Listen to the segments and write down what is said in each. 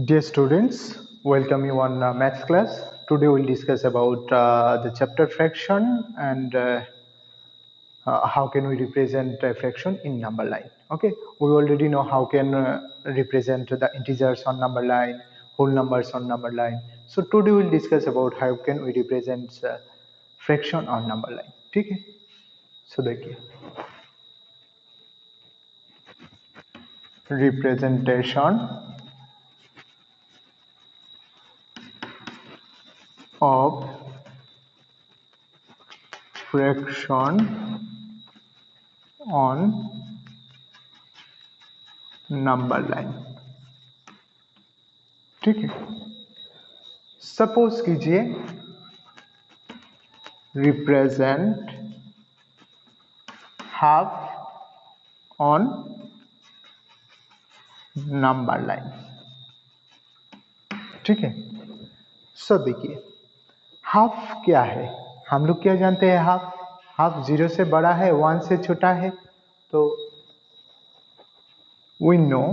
Dear students, welcome you on maths class. Today we'll discuss about the chapter fraction and how can we represent a fraction in number line. Okay, we already know how can represent the integers on number line, whole numbers on number line. So today we'll discuss about how can we represent fraction on number line. ठीक है? So देखिए, representation of fraction on number line. ठीक है, suppose कीजिए represent half on number line. ठीक है, so देखिए half क्या है, हम लोग क्या जानते हैं, हाफ 0 से बड़ा है, 1 से छोटा है. तो we know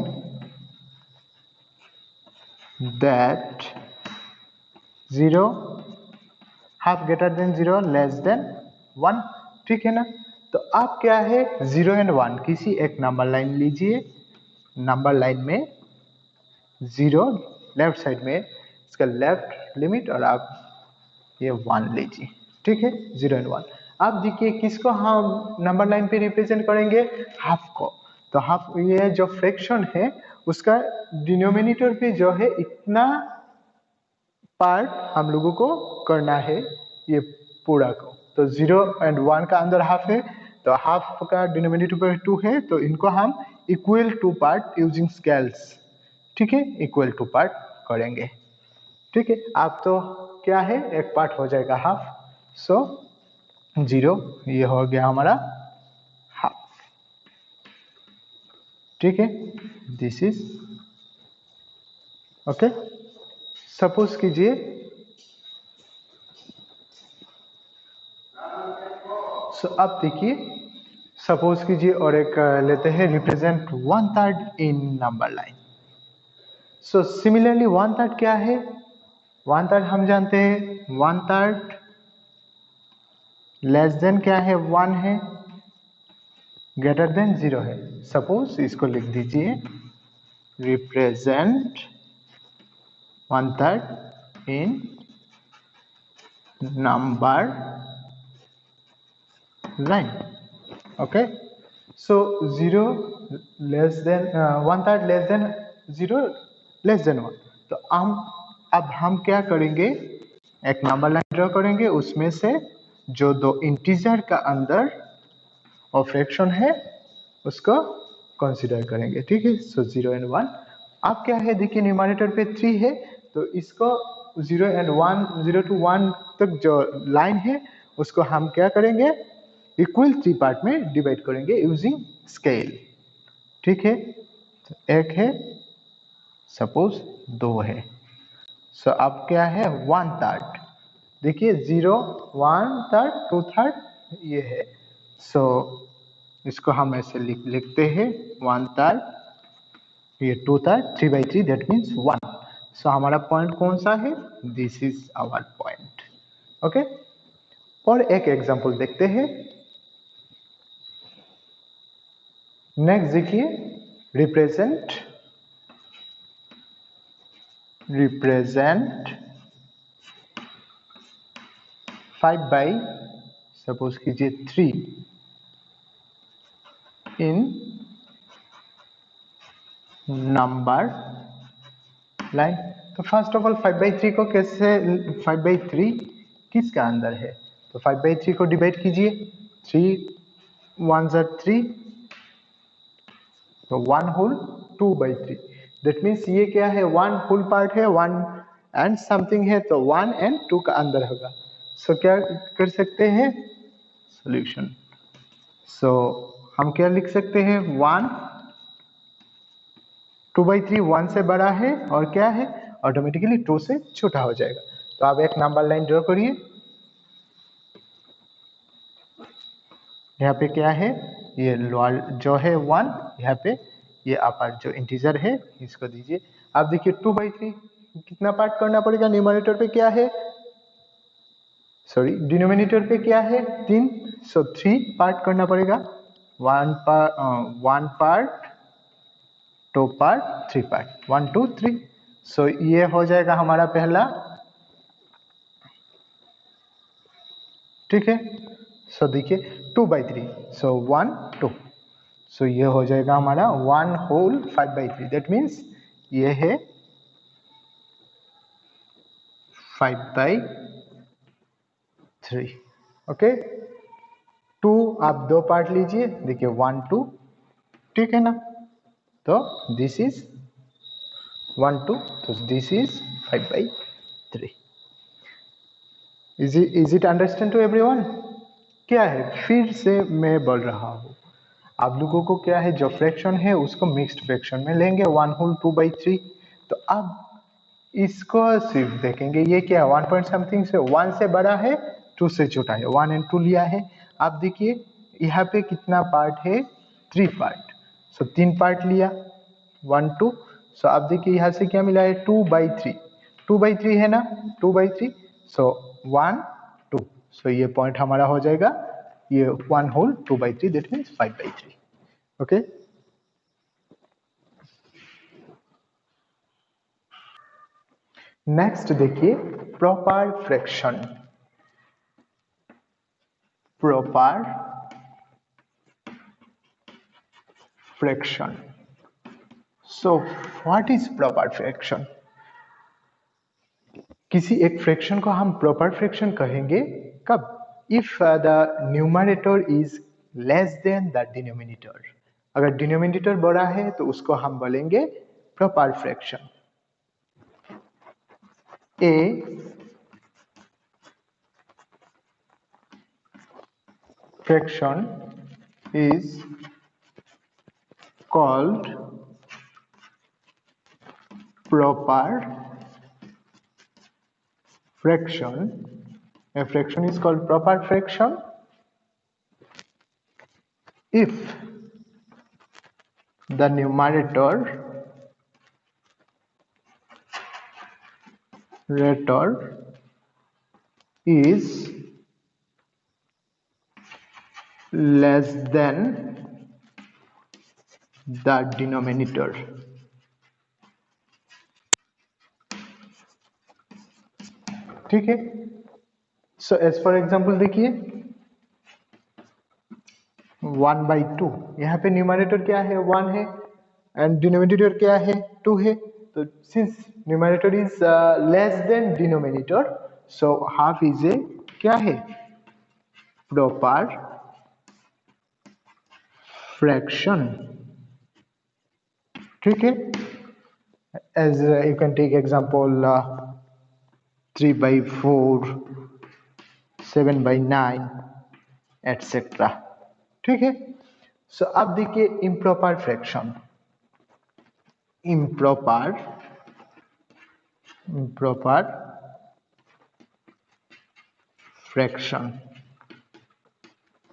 that 0 half greater than 0 less than 1. ठीक है ना. तो आप क्या है 0 एंड 1 किसी एक नंबर लाइन लीजिए. नंबर लाइन में 0 लेफ्ट साइड में इसका लेफ्ट लिमिट और आप ये 1 लीजिए. ठीक है, 0 एंड 1. आप देखिए किसको हम नंबर लाइन पे रिप्रेजेंट करेंगे, हाफ को. तो हाफ ये जो फ्रैक्शन है उसका डिनोमिनेटर पे जो है इतना पार्ट हम लोगों को करना है ये पूरा को. तो 0 एंड 1 का अंदर हाफ है, तो हाफ का डिनोमिनेटर पर 2 है, तो इनको हम equal to part using scales. ठीक है, इक्वल टू पार्ट करेंगे. ठीक है, आप तो क्या है एक पार्ट हो जाएगा हाफ. सो 0 ये हो गया हमारा हाफ. ठीक है, दिस इज ओके. सपोज कीजिए अब देखिए सपोज कीजिए और एक लेते हैं रिप्रेजेंट 1/3 इन नंबर लाइन. सो सिमिलरली 1/3 क्या है, 1/3 हम जानते हैं 1/3 लेस देन क्या है 1 है, ग्रेटर देन 0 है. सपोज इसको लिख दीजिए रिप्रेजेंट 1/3 इन नंबर लाइन. ओके, सो 0 less than 1/3 less than 0 less than 1. तो अब हम क्या करेंगे, एक नंबर लाइन ड्रॉ करेंगे, उसमें से जो दो इंटीजर का अंदर और फ्रैक्शन है उसको कंसीडर करेंगे. ठीक है, सो 0 एंड 1. अब क्या है देखिए न्यूमरेटर पे 3 है, तो इसको 0 एंड 1 0 to 1 तक जो लाइन है उसको हम क्या करेंगे इक्वल 3 पार्ट में डिवाइड करेंगे यूजिंग स्केल. ठीक है, तो एक है सपोज 2 है. सो अब क्या है 1/3. देखिए 0 1/3 2/3 ये है. सो इसको हम ऐसे लिखते हैं 1/3 ये 2/3 3/3 दैट मीन्स 1. सो हमारा पॉइंट कौन सा है, this is our point. Okay, और एक एग्जांपल देखते हैं. नेक्स्ट देखिए रिप्रेजेंट 5/, सपोज कीजिए 3 इन नंबर लाइन. तो फर्स्ट ऑफ ऑल 5/3 को कैसे 5/3 किसका अंदर है, तो 5/3 को डिवाइड कीजिए. 3 1 are 3, तो 1 होल 2/3. दैट मीन्स ये क्या है 1 होल पार्ट है, 1 एंड समथिंग है, तो 1 एंड 2 का अंदर होगा. सो क्या कर सकते हैं सॉल्यूशन. सो हम क्या लिख सकते हैं 1 2/3 1 से बड़ा है और क्या है ऑटोमेटिकली 2 से छोटा हो जाएगा. तो आप एक नंबर लाइन ड्रॉ करिए. यहाँ पे क्या है ये जो है 1, यहाँ पे ये अपर जो इंटीजर है इसको दीजिए। अब देखिए 2/3 कितना पार्ट करना पड़ेगा, न्यूमरेटर पे क्या है, सॉरी डिनोमिनेटर पे क्या है 3, सो 3 पार्ट करना पड़ेगा, 1 पार्ट 2 पार्ट 3 पार्ट, 1 2 3। सो ये हो जाएगा हमारा पहला, ठीक है। सो देखिए 2/3, सो 1 2, सो ये हो जाएगा हमारा 1 होल 5/3, दैट मीन्स ये है 5/3। ओके, 2 आप 2 पार्ट लीजिए, देखिए 1 2, ठीक है ना, तो दिस इज 1 2, तो this is 5/3। Is it understand to everyone? क्या है, फिर से मैं बोल रहा हूँ, आप लोगों को क्या है, जो फ्रैक्शन है उसको मिक्स्ड फ्रैक्शन में लेंगे, 1 होल 2/3। तो अब इसको सिर्फ देखेंगे, ये क्या है 1 पॉइंट समथिंग से 1 से बड़ा है 2 से छोटा है, 1 और 2 लिया है। आप देखिए यहाँ पे कितना पार्ट है, 3 पार्ट, सो 3 पार्ट लिया 1 2, सो आप देखिए यहाँ से क्या मिला है 2/3, 2/3 है ना, 2/3, सो 1 2, सो ये पॉइंट हमारा हो जाएगा ये 1 whole 2/3, that means 5/3। Okay, next देखिए proper fraction, proper fraction. So what is proper fraction? किसी एक फ्रैक्शन को हम प्रॉपर फ्रैक्शन कहेंगे कब, if the numerator is less than the denominator, अगर डिनोमिनेटर बड़ा है तो उसको हम बोलेंगे proper fraction. A fraction is called proper fraction. A fraction is called proper fraction if the numerator is less than the denominator. ठीक है, सो as for example देखिए 1/2, यहाँ पे न्यूमरेटर क्या है 1 है एंड डिनोमिनेटर क्या है 2 है, तो since numerator is less than denominator, so half is a क्या है प्रॉपर फ्रैक्शन। ठीक है, as you can take example 3/4, 7/9 etcetera. ठीक है, सो अब देखिए improper fraction, improper fraction,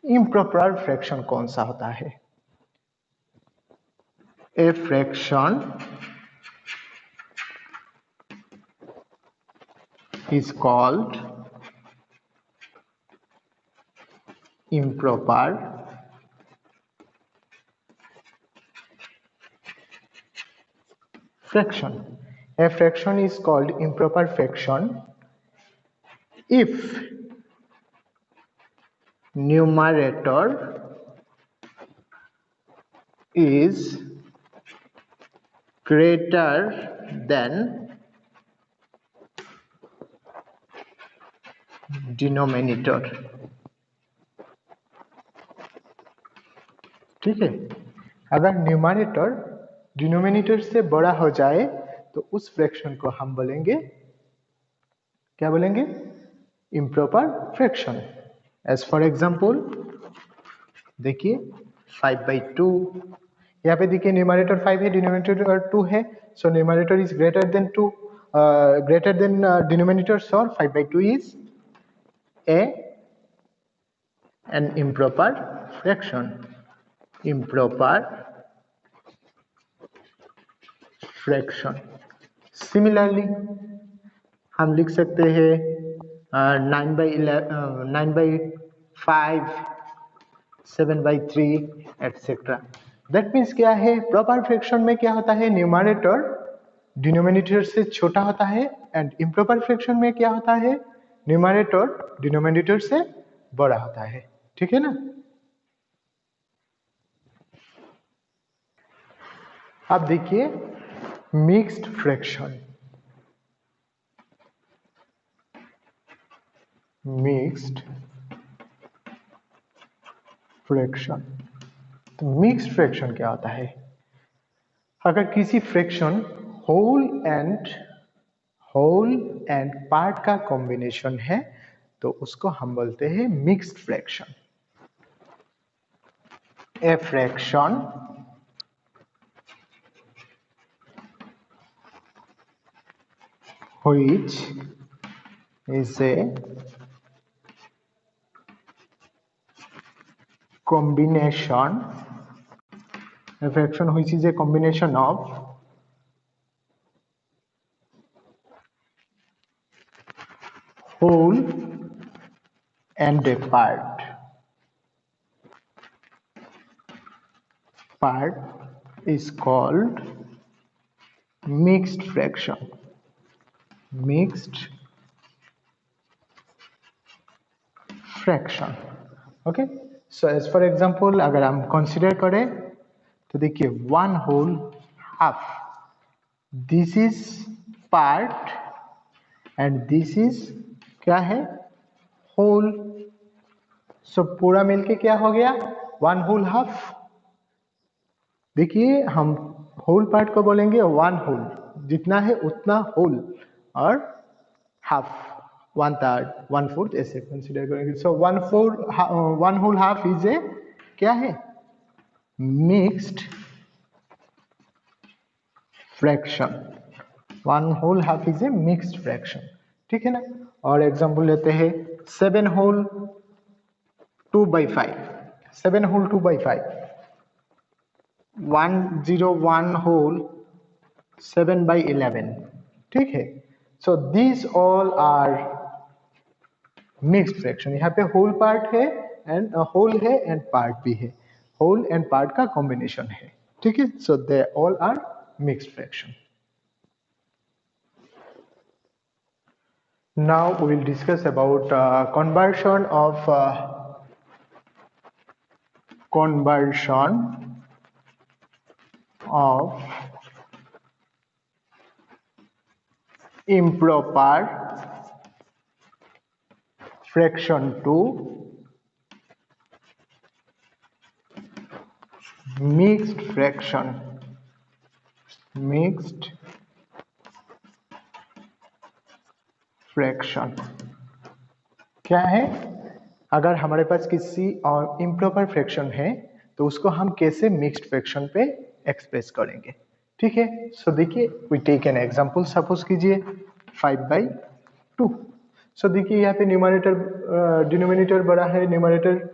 improper fraction कौन सा होता है? A fraction is called improper fraction. A fraction is called improper fraction if numerator is greater than denominator. ठीक है, अगर न्यूमरेटर डिनोमिनेटर से बड़ा हो जाए तो उस फ्रैक्शन को हम बोलेंगे, क्या बोलेंगे, improper fraction. As for example देखिए 5/2, यहाँ पे देखिए न्यूमरेटर 5 है डिनोमिनेटर 2 है, so numerator is greater than 2, greater than denominator, so 5/2 is an improper fraction, improper fraction. Similarly हम लिख सकते हैं 9/5, 7/3 एटसेट्रा। दैट मीन्स क्या है, प्रॉपर फ्रैक्शन में क्या होता है, न्यूमरेटर डिनोमिनेटर से छोटा होता है एंड इम्प्रॉपर फ्रैक्शन में क्या होता है, न्यूमरेटर डिनोमिनेटर से बड़ा होता है। ठीक है ना। अब देखिए मिक्स्ड फ्रैक्शन। मिक्स्ड फ्रैक्शन, तो मिक्स्ड फ्रैक्शन क्या होता है, अगर किसी फ्रैक्शन होल एंड पार्ट का कॉम्बिनेशन है तो उसको हम बोलते हैं mixed fraction. A fraction which is a combination, a fraction which is a combination of whole and a part is called mixed fraction. Mixed fraction. Okay, so as for example अगर हम consider करें तो देखिए 1/2, this is part and this is क्या है, whole. सो पूरा मिलके क्या हो गया, 1/2। देखिए हम होल पार्ट को बोलेंगे 1/2, जितना है उतना होल, और हाफ 1/3, 1/4 ऐसे कंसिडर करेंगे। सो 1/2 इज ए क्या है, mixed fraction. 1/2 is a mixed fraction. ठीक है ना। और एग्जांपल लेते हैं 7/2/5, 7/2/5, 101/7/11। ठीक है। So this all are mixed fraction. यहाँ पे होल पार्ट है एंड होल है एंड पार्ट भी है, होल एंड पार्ट का कॉम्बिनेशन है। ठीक है। So they all are mixed fraction. Now we will discuss about conversion of improper fraction to mixed fraction। mixed fraction क्या है, अगर हमारे पास किसी और इम्प्रॉपर फ्रैक्शन है तो उसको हम कैसे मिक्स्ड फ्रैक्शन पे एक्सप्रेस करेंगे। ठीक है। सो देखिए we take an example, suppose कीजिए 5/2। सो देखिए यहाँ पे न्यूमरेटर डिनोमिनेटर बड़ा है, न्यूमरेटर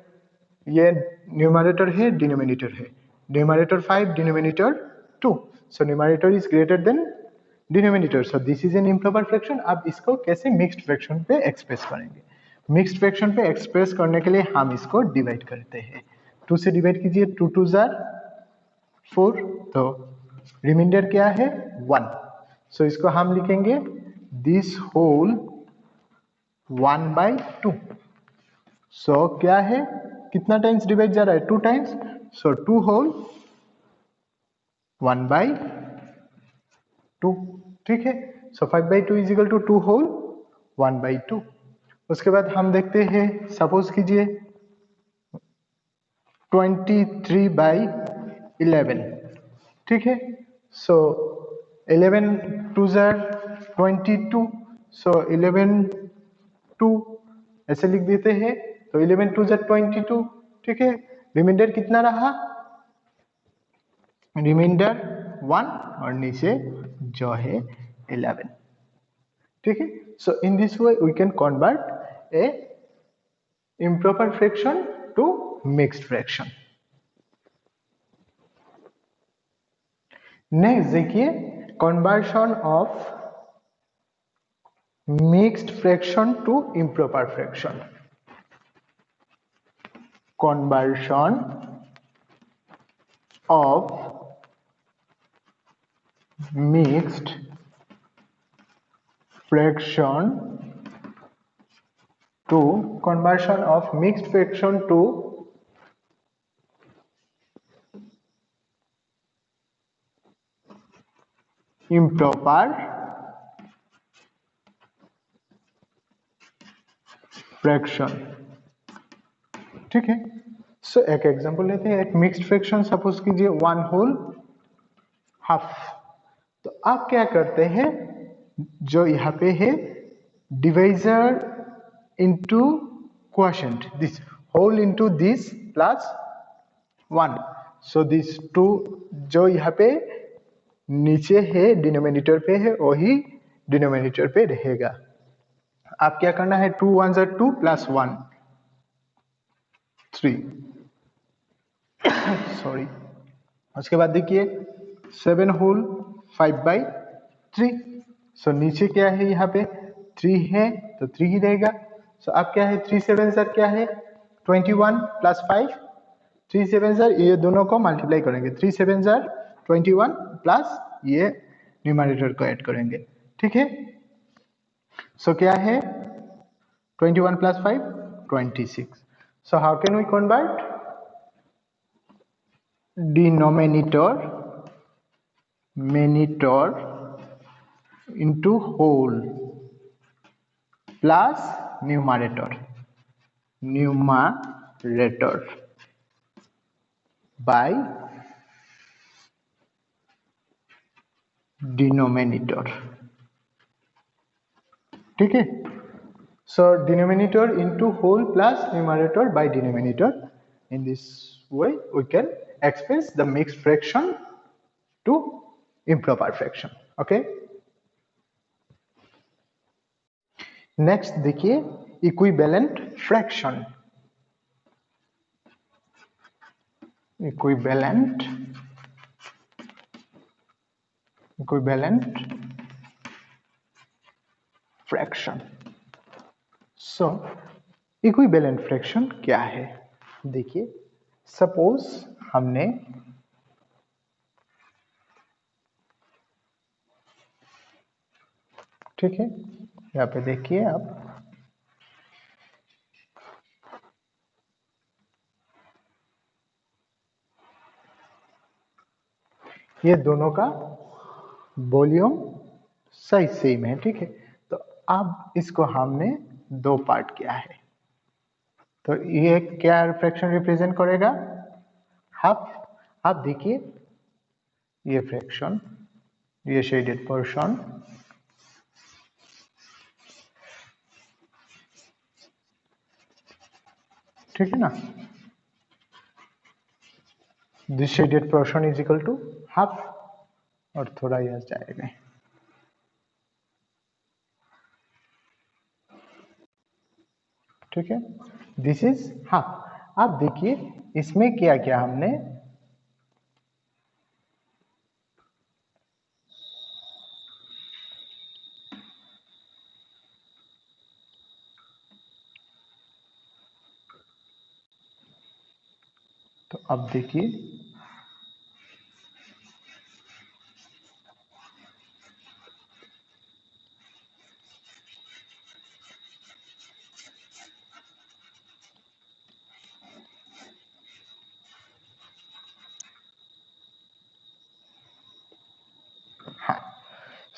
ये न्यूमरेटर है, डिनोमिनेटर है, numerator 5, denominator 2। So numerator is greater than denominator, so this is an improper fraction. अब इसको कैसे मिक्स्ड फ्रैक्शन पे एक्सप्रेस करेंगे, मिक्स्ड फ्रैक्शन पे एक्सप्रेस करने के लिए हम इसको डिवाइड करते हैं। 2 से डिवाइड कीजिए, 2 2 जार 4, तो रिमाइंडर क्या है 1। सो इसको हम लिखेंगे दिस होल 1/2। सो क्या है, कितना टाइम्स डिवाइड जा रहा है, 2 टाइम्स। सो 2 होल 1/2। ठीक है। सो 5/2 इज इक्वल टू 2 होल 1/2। उसके बाद हम देखते हैं, सपोज कीजिए 23/11। ठीक है। सो 11 2 जार 22, सो 11 2 ऐसे लिख देते हैं, तो 11 2 जार 22। ठीक है। रिमाइंडर कितना रहा, रिमाइंडर 1 और नीचे जो है 11। ठीक है। So in this way we can convert a improper fraction to mixed fraction। Next देखिए conversion of mixed fraction to improper fraction. Conversion of mixed fraction to improper fraction. ठीक है. सो एक एग्जांपल लेते हैं. एक मिक्स्ड फ्रैक्शन सपोज कीजिए 1 whole half. तो आप क्या करते हैं, जो यहाँ पे है divisor into quotient, this whole into this plus 1. So this 2 जो यहाँ पे नीचे है डिनोमिनेटर पे है वही डिनोमिनेटर पे रहेगा. आप क्या करना है, 2 1 ज़ा 2 प्लस 1 3 सॉरी. उसके बाद देखिए 7 होल 5/3. सो नीचे क्या है, यहाँ पे 3 है तो 3 ही रहेगा. सो अब क्या है, 3 7 ज़ा क्या है 21 प्लस 5. 3 7 ज़ा ये दोनों को मल्टीप्लाई करेंगे. 3 7 ज़ा 21 प्लस ये न्यूमरेटर को ऐड करेंगे. ठीक है. सो क्या है 21 plus 5 26. So how can we convert denominator into whole plus numerator by denominator. ठीक है. So denominator into whole plus numerator by denominator. In this way we can express the mixed fraction to improper fraction. Okay. Next देखिए equivalent fraction. Equivalent fraction. सो equivalent fraction क्या है, देखिए suppose हमने ठीक है, यहाँ पे देखिए आप ये दोनों का वॉल्यूम साइज सेम है. ठीक है. तो अब इसको हमने 2 पार्ट किया है. तो ये क्या फ्रैक्शन रिप्रेजेंट करेगा, हाफ. आप देखिए ये फ्रैक्शन, ये शेडेड पोर्शन, ठीक है ना. This shaded portion is equal to half और थोड़ा यह जाएगा. ठीक है. This is half. आप देखिए इसमें क्या क्या हमने तो अब देखिए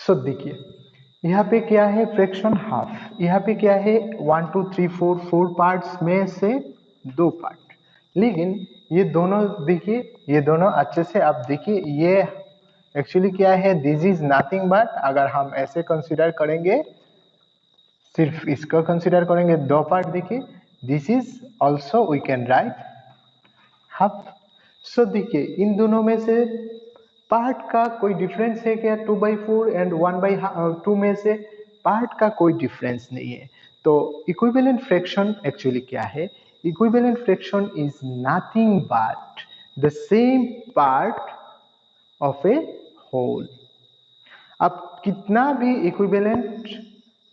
सो देखिए यहाँ पे क्या है फ्रैक्शन हाफ. यहाँ पे क्या है 1 2 3 4 पार्ट्स में से 2 पार्ट. लेकिन ये दोनों देखिए, ये दोनों अच्छे से आप देखिए ये एक्चुअली क्या है, दिस इज नथिंग बट, अगर हम ऐसे कंसीडर करेंगे, सिर्फ इसको कंसीडर करेंगे 2 पार्ट, देखिए this is also we can write half. So देखिए इन दोनों में से पार्ट का कोई डिफरेंस है क्या, 2/4 एंड 1/2 में से पार्ट का कोई डिफरेंस नहीं है. तो इक्विवेलेंट फ्रैक्शन एक्चुअली क्या है, equivalent fraction is nothing but the same part of a whole. आप कितना भी इक्विवेलेंट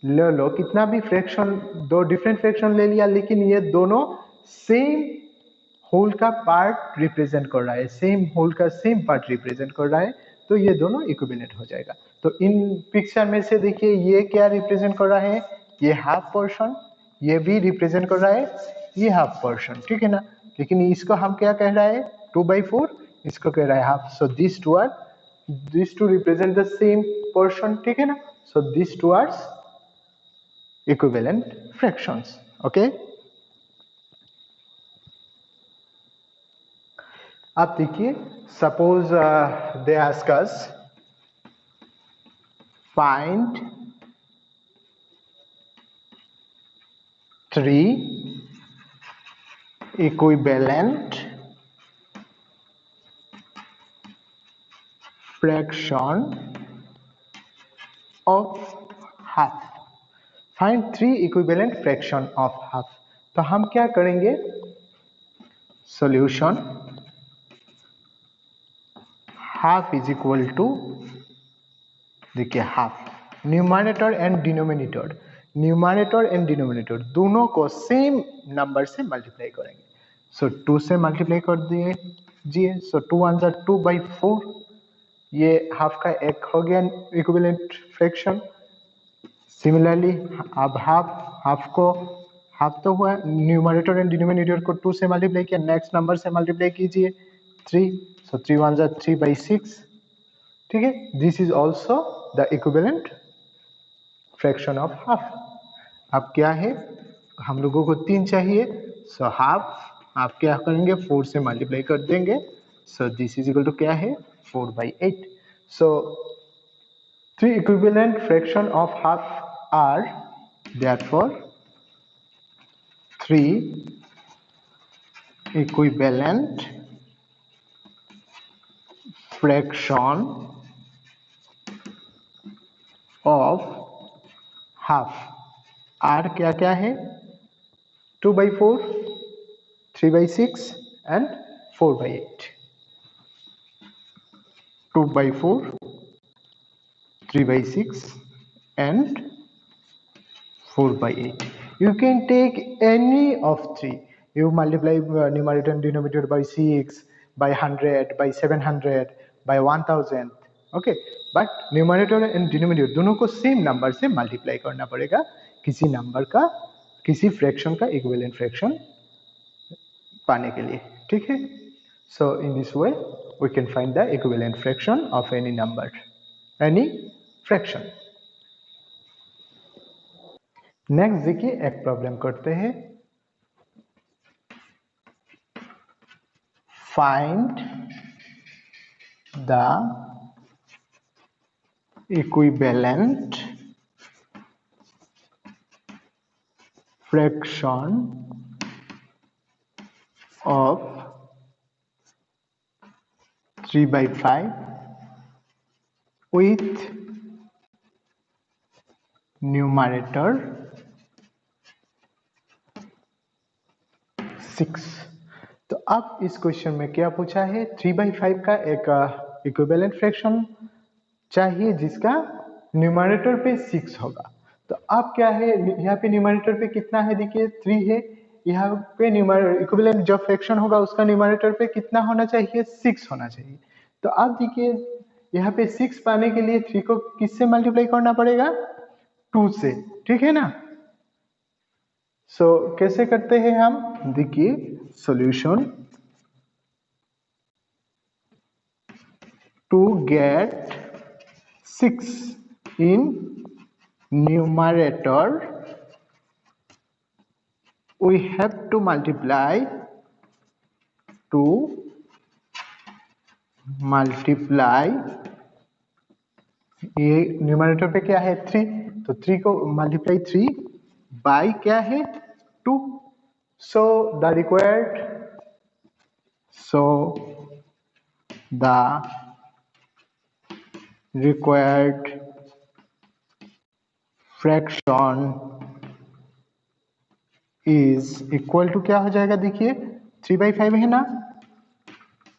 ले लो, कितना भी फ्रैक्शन, दो डिफरेंट फ्रैक्शन ले लिया, लेकिन ये दोनों सेम होल का पार्ट रिप्रेजेंट कर रहा है, सेम होल का सेम पार्ट रिप्रेजेंट कर रहा है, तो ये दोनों इक्विवेलेंट हो जाएगा। तो इन पिक्चर में से देखिए ये क्या रिप्रेजेंट कर रहा है, ये हाफ पोर्शन, ये भी रिप्रेजेंट कर रहा है ये हाफ पोर्शन, ठीक है ना। लेकिन इसको हम क्या कह रहा है 2/4, इसको कह रहा है half. So this two represent the same portion, ठीक है ना। So this two are equivalent fractions, okay. आप देखिए, suppose they ask us find 3 equivalent fraction of half, find 3 equivalent fraction of half। तो हम क्या करेंगे, solution half is equal to, देखिए half numerator and denominator, numerator and denominator दोनों को same number से मल्टीप्लाई करेंगे। सो 2 से मल्टीप्लाई कर दीजिए। सो 2 1 जा 2/4, ये हाफ का एक हो गया इक्विवेलेंट फ्रैक्शन। सिमिलरली अब हाफ तो हुआ, न्यूमरेटर एंड डिनोमिनेटर को 2 से मल्टीप्लाई किया, नेक्स्ट नंबर से मल्टीप्लाई कीजिए 3। सो 3 1 जा 3/6, ठीक है। This is also the equivalent fraction of half. अब क्या है, हम लोगों को 3 चाहिए। सो हाफ आप क्या करेंगे 4 से मल्टीप्लाई कर देंगे। So this is equal to क्या है 4/8। सो 3 equivalent fraction of half are therefore 3 equivalent fraction of half are क्या क्या है 2/4, 3/6 and 4/8। 2/4, 3/6 and 4/8। You can take any of 3. You multiply numerator and denominator by 6, by 100, by 700, by 1000, okay। But numerator and denominator दोनों को same number से multiply करना पड़ेगा किसी number का, किसी फ्रैक्शन का इक्विवेलेंट फ्रैक्शन पाने के लिए, ठीक है। So in this way we can find the equivalent fraction of any number, any fraction। Next देखिए एक प्रॉब्लम करते हैं, find the equivalent fraction of 3/5 with numerator 6। तो अब इस क्वेश्चन में क्या पूछा है, 3/5 का एक इक्विवेलेंट फ्रैक्शन चाहिए जिसका न्यूमरेटर पे 6 होगा। तो अब क्या है, यहाँ पे न्यूमरेटर पे कितना है, देखिए 3 है, यहाँ पे इक्विवेलेंट जो फ्रैक्शन होगा उसका न्यूमरेटर पे कितना होना चाहिए 6 होना चाहिए। तो अब देखिए यहाँ पे 6 पाने के लिए 3 को किससे मल्टीप्लाई करना पड़ेगा 2 से, ठीक है ना। सो कैसे करते हैं हम, देखिए solution to get 6 in numerator we have to multiply ये न्यूमरेटर पे क्या है 3, तो 3 को मल्टीप्लाई 3 बाई क्या है 2। So the required fraction is equal to क्या हो जाएगा, देखिए 3/5 है ना,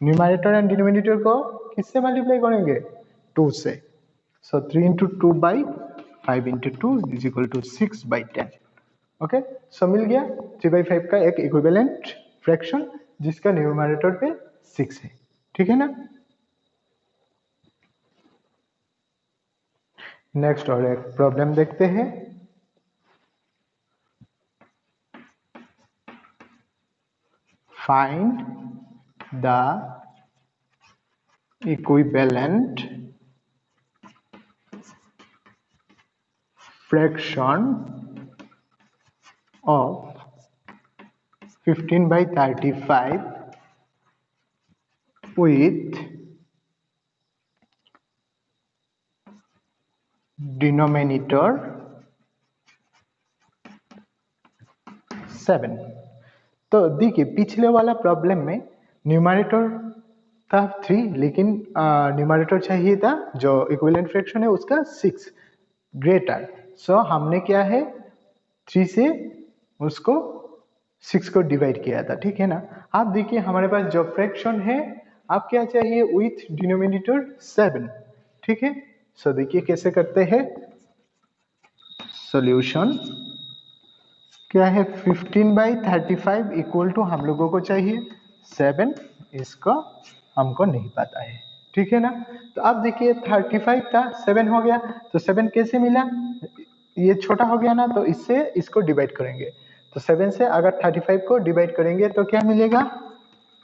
न्यूमरेटर एंड डिनोमिनेटर को किससे मल्टीप्लाई करेंगे 2 से। So 3 into 2 by 5 into 2 is equal to 6 by 10. Okay, सो मिल गया 3/5 का एक इक्विवेलेंट फ्रैक्शन जिसका न्यूमरेटर पे 6 है, ठीक है ना। नेक्स्ट और एक प्रॉब्लम देखते हैं। Find the equivalent fraction of 15 by 35 with denominator 7। तो देखिए पिछले वाला प्रॉब्लम में न्यूमरेटर था 3 लेकिन न्यूमरेटर चाहिए था जो इक्विवेलेंट फ्रैक्शन है उसका 6 ग्रेटर। सो हमने क्या है 3 से उसको 6 को डिवाइड किया था, ठीक है ना। आप देखिए हमारे पास जो फ्रैक्शन है आप क्या चाहिए विथ डिनोमिनेटर 7, ठीक है। सो देखिए कैसे करते हैं। सॉल्यूशन क्या है 15 by 35 इक्वल टू हम लोगों को चाहिए 7, इसका हमको नहीं पता है, ठीक है ना। तो अब देखिए 35 था 7 हो गया, तो 7 कैसे मिला, ये छोटा हो गया ना, तो इससे इसको डिवाइड करेंगे। तो 7 से अगर 35 को डिवाइड करेंगे तो क्या मिलेगा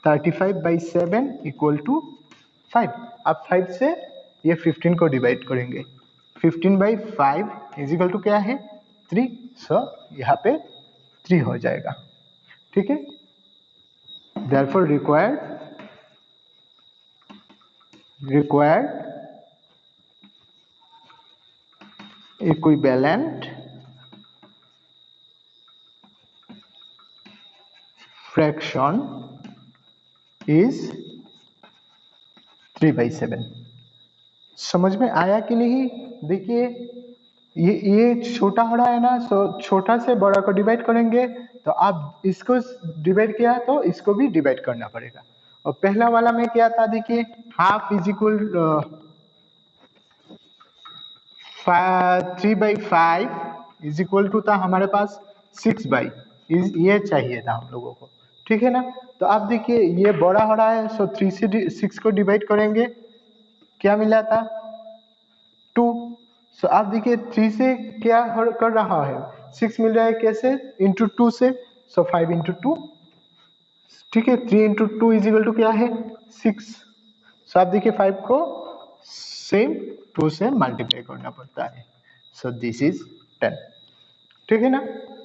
35 by 7 इक्वल टू 5। अब 5 से ये 15 को डिवाइड करेंगे, 15 by 5 इज इक्वल टू क्या है 3। सो यहाँ पे 3 हो जाएगा, ठीक है। therefore required equivalent fraction is 3/7। समझ में आया कि नहीं। देखिए ये छोटा हो रहा है ना, तो छोटा से बड़ा को डिवाइड करेंगे, तो आप इसको डिवाइड किया तो इसको भी डिवाइड करना पड़ेगा। और पहला वाला में क्या था देखिए half is equal 3/5 is equal to था हमारे पास 6 ये चाहिए था हम लोगों को, ठीक है ना। तो आप देखिए ये बड़ा हो रहा है, सो 3 से 6 को डिवाइड करेंगे, क्या मिला था 2। सो आप देखिए 3 से क्या कर रहा है 6 मिल रहा है, कैसे इंटू 2 से, सो 5 इंटू 2, ठीक है। 3 इंटू 2 इज इक्वल टू क्या है 6। सो आप देखिए 5 को सेम 2 से मल्टीप्लाई करना पड़ता है, सो दिस इज 10, ठीक है ना।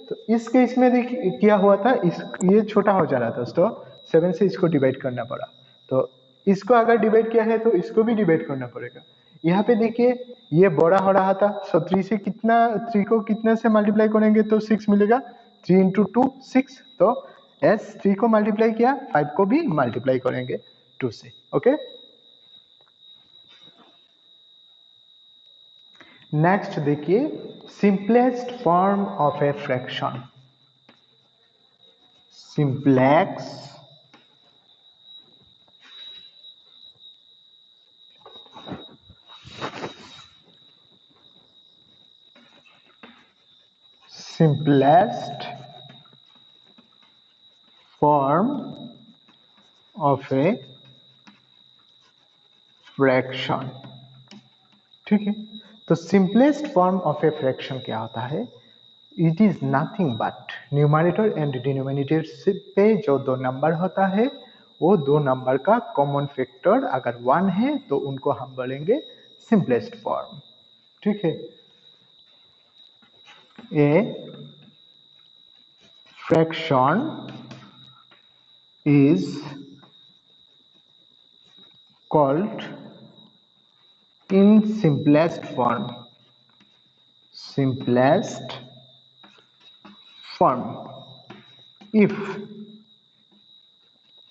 तो इस केस में देखिए क्या हुआ था, इस ये छोटा हो जा रहा था, तो 7 से इसको डिवाइड करना पड़ा। तो इसको अगर डिवाइड किया है तो इसको भी डिवाइड करना पड़ेगा। यहाँ पे देखिए ये बड़ा हो रहा था, सो 3 से कितना 3 को कितने से मल्टीप्लाई करेंगे तो 6 मिलेगा, 3 इंटू 2 6। तो एस 3 को मल्टीप्लाई किया 5 को भी मल्टीप्लाई करेंगे 2 से, ओके। नेक्स्ट देखिए simplest form of a fraction. Simplex simplest form of a fraction, ठीक है। तो simplest form of a fraction क्या होता है, it is nothing but numerator and denominator पे जो दो नंबर होता है वो दो नंबर का कॉमन फैक्टर अगर 1 है तो उनको हम बोलेंगे सिंपलेस्ट फॉर्म, ठीक है। A fraction is called in simplest form if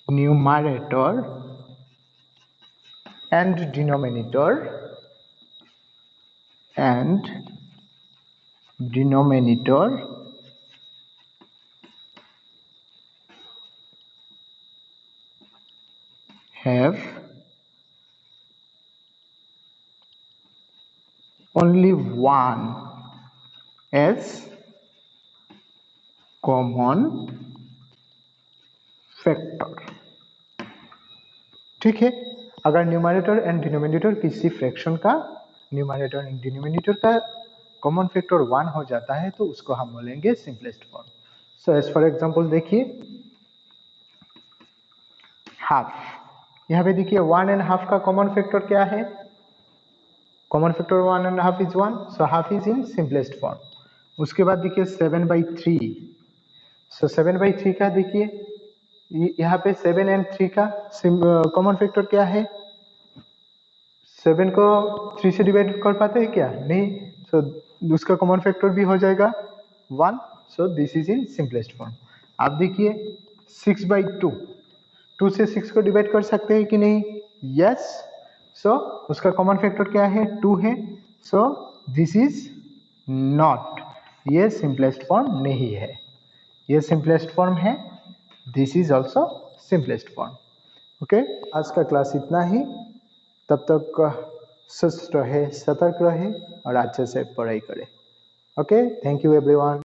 numerator and denominator have only one as common factor। ठीक है, अगर न्यूमरेटर एंड डिनोमिनेटर किसी फ्रैक्शन का न्यूमरेटर एंड डिनोमिनेटर का कॉमन फैक्टर 1 हो जाता है तो उसको हम बोलेंगे simplest form. So as for example देखिए हाफ, यहाँ पे देखिए 1.5 का कॉमन फैक्टर क्या है, common factor 1.5 is 1, so half is in simplest form. उसके बाद देखिए 7/3, सो 7/3 का देखिए यहाँ पे 7 एंड 3 का कॉमन फैक्टर क्या है, 7 को 3 से डिवाइड कर पाते हैं क्या, नहीं, सो उसका कॉमन फैक्टर भी हो जाएगा 1, so this is in simplest form. आप देखिए 6/2, 2 से 6 को डिवाइड कर सकते हैं कि नहीं, यस, सो उसका कॉमन फैक्टर क्या है, 2 है, सो दिस इज नॉट, ये सिंपलेस्ट फॉर्म नहीं है, ये सिंपलेस्ट फॉर्म है, this is also simplest form. Okay, आज का क्लास इतना ही, तब तक सुस्त रहे, सतर्क रहे और अच्छे से पढ़ाई करें। Okay, thank you everyone.